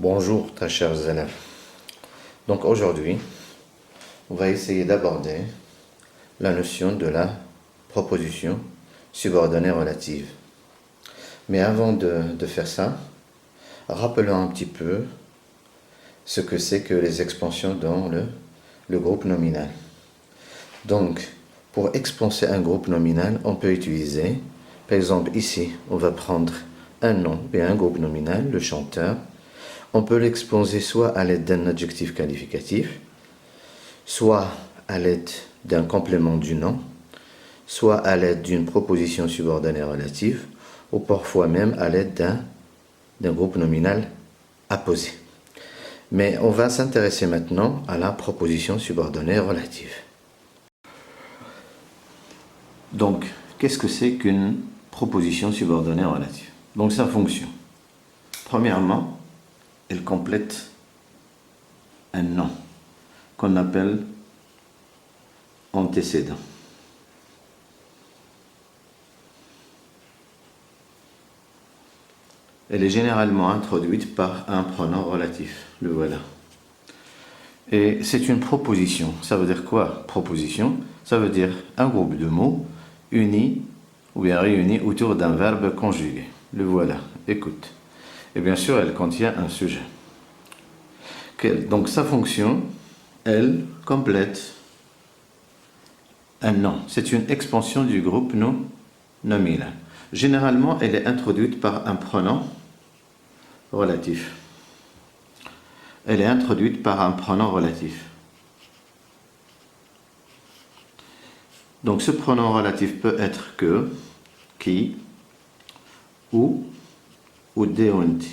Bonjour très chers élèves. Donc aujourd'hui, on va essayer d'aborder la notion de la proposition subordonnée relative. Mais avant de faire ça, rappelons un petit peu ce que c'est que les expansions dans le groupe nominal. Donc, pour expanser un groupe nominal, on peut utiliser, par exemple ici, on va prendre un nom, bien un groupe nominal, le chanteur. On peut l'exposer soit à l'aide d'un adjectif qualificatif, soit à l'aide d'un complément du nom, soit à l'aide d'une proposition subordonnée relative, ou parfois même à l'aide d'un groupe nominal apposé. Mais on va s'intéresser maintenant à la proposition subordonnée relative. Donc, qu'est-ce que c'est qu'une proposition subordonnée relative? Donc, sa fonction. Premièrement, elle complète un nom qu'on appelle antécédent. Elle est généralement introduite par un pronom relatif, le voilà. Et c'est une proposition. Ça veut dire quoi, proposition? Ça veut dire un groupe de mots unis ou bien réunis autour d'un verbe conjugué. Le voilà, écoute. Et bien sûr, elle contient un sujet. Donc sa fonction, elle complète un nom. C'est une expansion du groupe nominal. Généralement, elle est introduite par un pronom relatif. Elle est introduite par un pronom relatif. Donc ce pronom relatif peut être que, qui, ou deonti.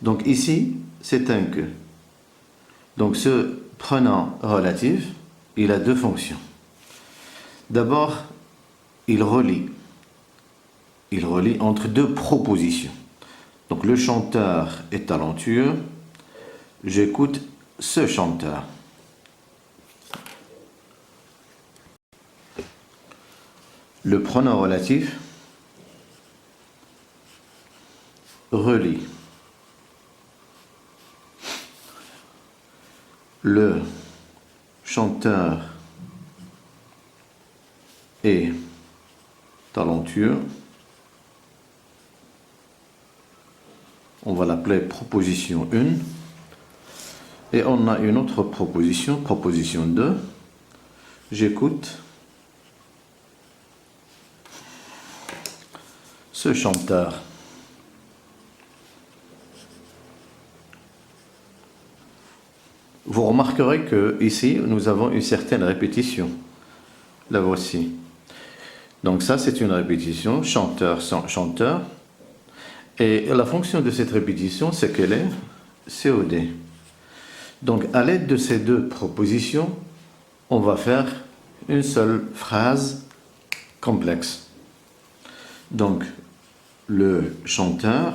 Donc ici, c'est un que. Donc ce pronom relatif, il a deux fonctions. D'abord, il relie entre deux propositions. Donc le chanteur est talentueux, j'écoute ce chanteur. Le pronom relatif relie le chanteur est talentueux. On va l'appeler proposition 1. Et on a une autre proposition, proposition 2. J'écoute ce chanteur. Vous remarquerez que ici, nous avons une certaine répétition. La voici. Donc ça, c'est une répétition, chanteur sans chanteur. Et la fonction de cette répétition, c'est qu'elle est COD. Donc, à l'aide de ces deux propositions, on va faire une seule phrase complexe. Donc, le chanteur,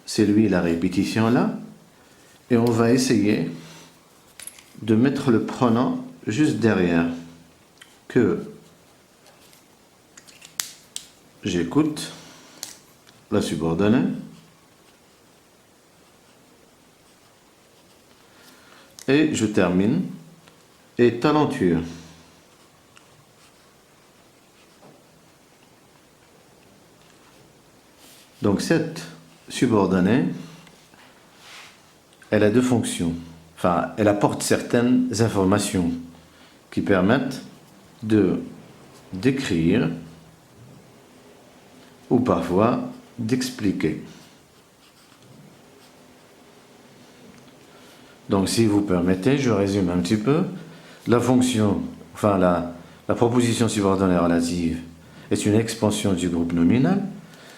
c'est lui la répétition là, et on va essayer de mettre le pronom juste derrière. Que j'écoute la subordonnée et je termine et talentueux. Donc cette subordonnée, elle a deux fonctions. Enfin, elle apporte certaines informations qui permettent de décrire ou parfois d'expliquer. Donc si vous permettez, je résume un petit peu. La fonction, enfin la proposition subordonnée relative est une expansion du groupe nominal.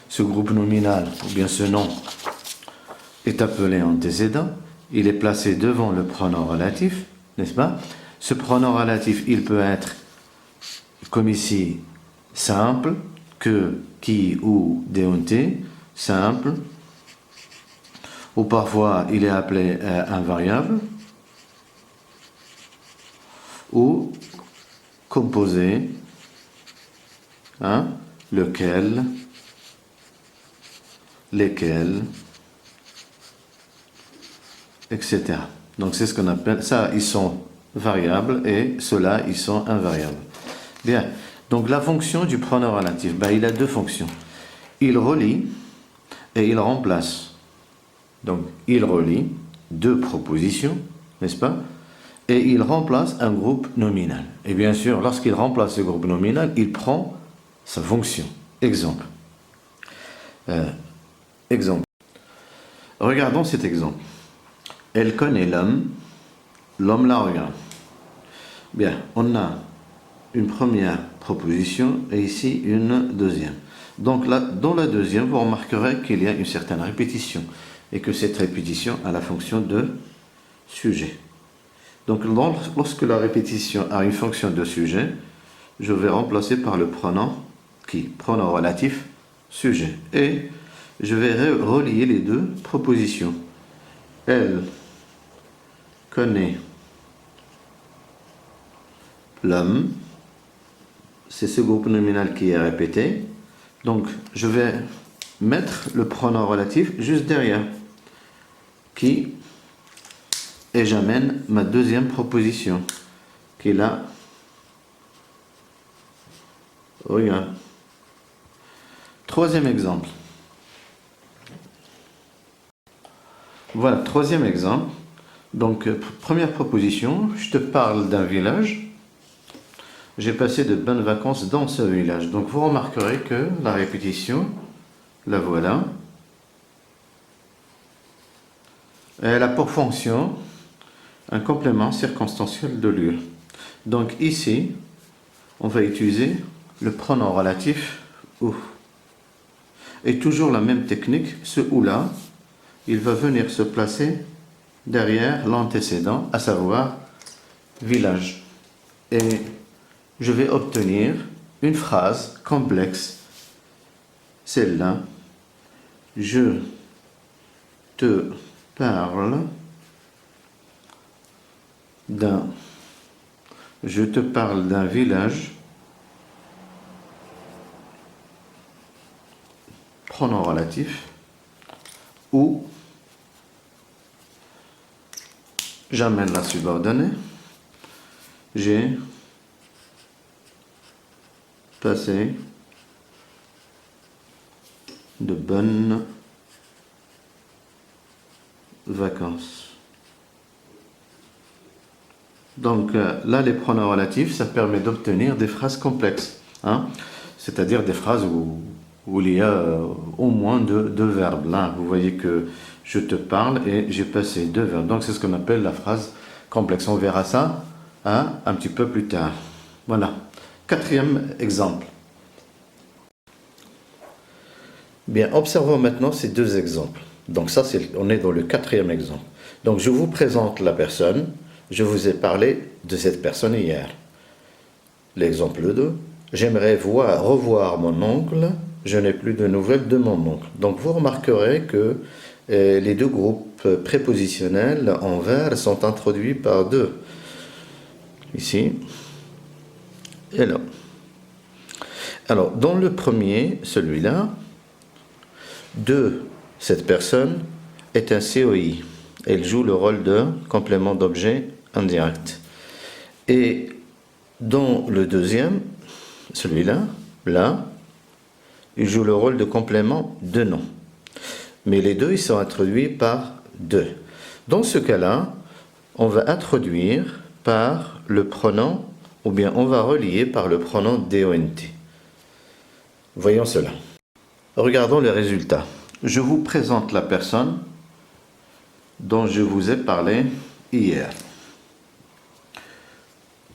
Ce groupe nominal, ou bien ce nom, est appelé antécédent. Il est placé devant le pronom relatif, n'est-ce pas? Ce pronom relatif, il peut être, comme ici, simple, que, qui, ou, déonté, simple, ou parfois il est appelé invariable, ou composé, lequel, lesquels, etc. Donc c'est ce qu'on appelle, ça ils sont variables et ceux-là ils sont invariables. Bien, donc la fonction du pronom relatif, ben, il a deux fonctions. Il relie et il remplace. Donc il relie deux propositions, n'est-ce pas? Et il remplace un groupe nominal. Et bien sûr, lorsqu'il remplace le groupe nominal, il prend sa fonction. Exemple. Exemple. Regardons cet exemple. Elle connaît l'homme, l'homme la regarde. Bien, on a une première proposition et ici une deuxième. Donc là, dans la deuxième, vous remarquerez qu'il y a une certaine répétition et que cette répétition a la fonction de sujet. Donc lorsque la répétition a une fonction de sujet, je vais remplacer par le pronom qui? Pronom relatif sujet. Et je vais relier les deux propositions. Elle connaît l'homme, c'est ce groupe nominal qui est répété. Donc je vais mettre le pronom relatif juste derrière, qui, et j'amène ma deuxième proposition, qui est là. Regarde. Troisième exemple. Voilà, troisième exemple. Donc, première proposition, je te parle d'un village. J'ai passé de bonnes vacances dans ce village. Donc, vous remarquerez que la répétition, la voilà. Elle a pour fonction un complément circonstanciel de lieu. Donc, ici, on va utiliser le pronom relatif ou. Et toujours la même technique, ce ou là, il va venir se placer derrière l'antécédent, à savoir village. Et je vais obtenir une phrase complexe. Celle-là, je te parle d'un village, pronom relatif, où j'amène la subordonnée, j'ai passé de bonnes vacances. Donc là, les pronoms relatifs, ça permet d'obtenir des phrases complexes, hein? C'est-à-dire des phrases où il y a au moins deux verbes. Là, vous voyez que je te parle et j'ai passé deux verbes. Donc c'est ce qu'on appelle la phrase complexe. On verra ça un petit peu plus tard. Voilà. Quatrième exemple. Bien, observons maintenant ces deux exemples. Donc ça, on est dans le quatrième exemple. Donc je vous présente la personne. Je vous ai parlé de cette personne hier. L'exemple 2. J'aimerais revoir mon oncle. Je n'ai plus de nouvelles de mon oncle. Donc vous remarquerez que les deux groupes prépositionnels en vert sont introduits par deux. Ici et là. Alors, dans le premier, celui-là, cette personne est un COI. Elle joue le rôle de complément d'objet indirect. Et dans le deuxième, celui-là, là, il joue le rôle de complément de nom. Mais les deux, ils sont introduits par de. Dans ce cas-là, on va introduire par le pronom, ou bien on va relier par le pronom DONT. Voyons cela. Regardons les résultats. Je vous présente la personne dont je vous ai parlé hier.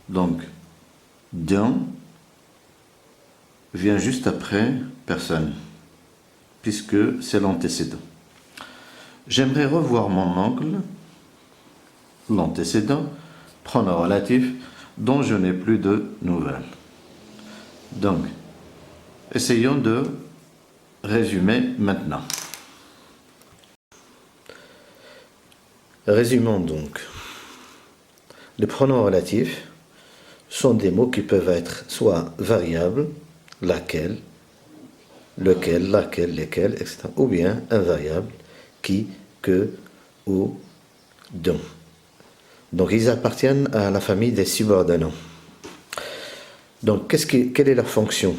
Donc, d'un vient juste après personne, puisque c'est l'antécédent. J'aimerais revoir mon oncle, l'antécédent, pronom relatif, dont je n'ai plus de nouvelles. Donc, essayons de résumer maintenant. Résumons donc. Les pronoms relatifs sont des mots qui peuvent être soit variables, laquelle, lequel, laquelle, lesquels, etc. Ou bien un variable qui, que, ou, dont. Donc ils appartiennent à la famille des subordonnants. Donc quelle est leur fonction?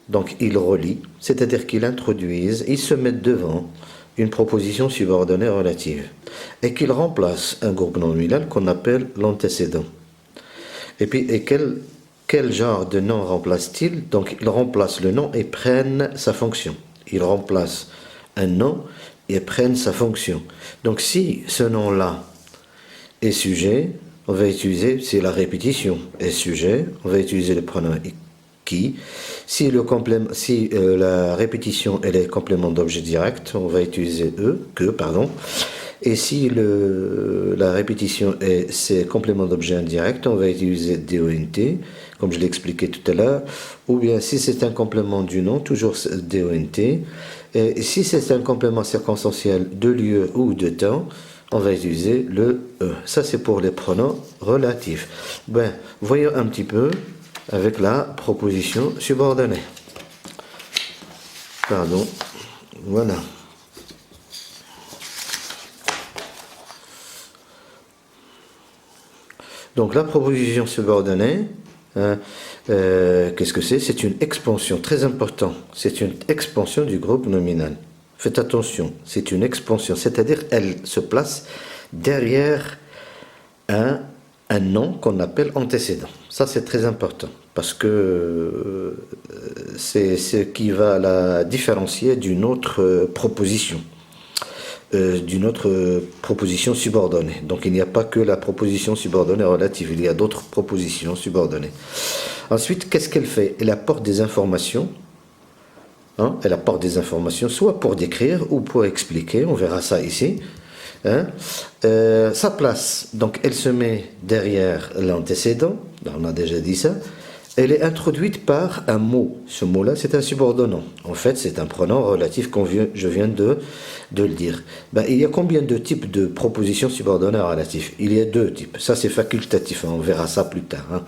Donc ils relient, c'est-à-dire qu'ils introduisent, ils se mettent devant une proposition subordonnée relative et qu'ils remplacent un groupe nominal qu'on appelle l'antécédent. Et puis, quel genre de nom remplace-t-il? Donc ils remplacent le nom et prennent sa fonction. Ils remplacent un nom et prennent sa fonction. Donc si ce nom-là est sujet, on va utiliser, c'est la répétition, est sujet, on va utiliser le pronom qui. Si la répétition elle est complément d'objet direct, on va utiliser que, pardon. Et si la répétition c'est complément d'objet indirect, on va utiliser DONT, comme je l'ai expliqué tout à l'heure. Ou bien si c'est un complément du nom, toujours DONT. Et si c'est un complément circonstanciel de lieu ou de temps, on va utiliser le E. Ça, c'est pour les pronoms relatifs. Ben, voyons un petit peu avec la proposition subordonnée. Pardon. Voilà. Donc, la proposition subordonnée, qu'est-ce que c'est? C'est une expansion, très important. C'est une expansion du groupe nominal. Faites attention, c'est une expansion, c'est-à-dire elle se place derrière un nom qu'on appelle antécédent. Ça, c'est très important, parce que c'est ce qui va la différencier d'une autre proposition. D'une autre proposition subordonnée. Donc il n'y a pas que la proposition subordonnée relative, il y a d'autres propositions subordonnées. Ensuite, qu'est-ce qu'elle fait? Elle apporte des informations. Elle apporte des informations soit pour décrire ou pour expliquer, on verra ça ici. Sa place, donc elle se met derrière l'antécédent, on a déjà dit ça. Elle est introduite par un mot. Ce mot-là, c'est un subordonnant. En fait, c'est un pronom relatif je viens de le dire. Ben, il y a combien de types de propositions subordonnées relatives? Il y a 2 types. Ça, c'est facultatif. On verra ça plus tard.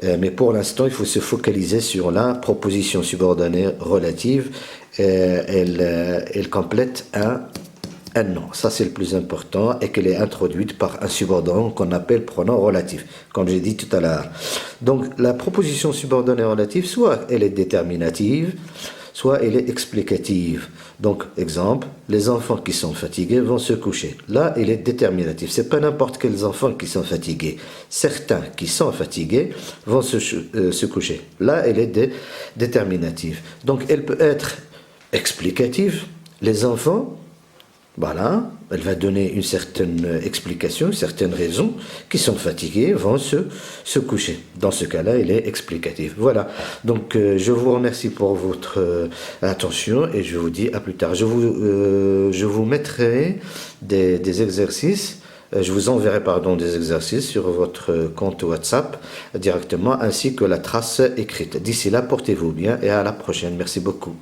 Mais pour l'instant, il faut se focaliser sur la proposition subordonnée relative. Elle complète un nom, ça c'est le plus important, et qu'elle est introduite par un subordonnant qu'on appelle pronom relatif, comme j'ai dit tout à l'heure. Donc la proposition subordonnée relative, soit elle est déterminative, soit elle est explicative. Donc, exemple, les enfants qui sont fatigués vont se coucher. Là, elle est déterminative. C'est pas n'importe quels enfants qui sont fatigués. Certains qui sont fatigués vont se coucher. Là, elle est déterminative. Donc, elle peut être explicative. Les enfants, voilà, elle va donner une certaine explication, une certaine raison, qui sont fatigués, vont se coucher. Dans ce cas-là, elle est explicative. Voilà, donc je vous remercie pour votre attention et je vous dis à plus tard. Je vous mettrai des exercices, je vous enverrai des exercices sur votre compte WhatsApp directement, ainsi que la trace écrite. D'ici là, portez-vous bien et à la prochaine. Merci beaucoup.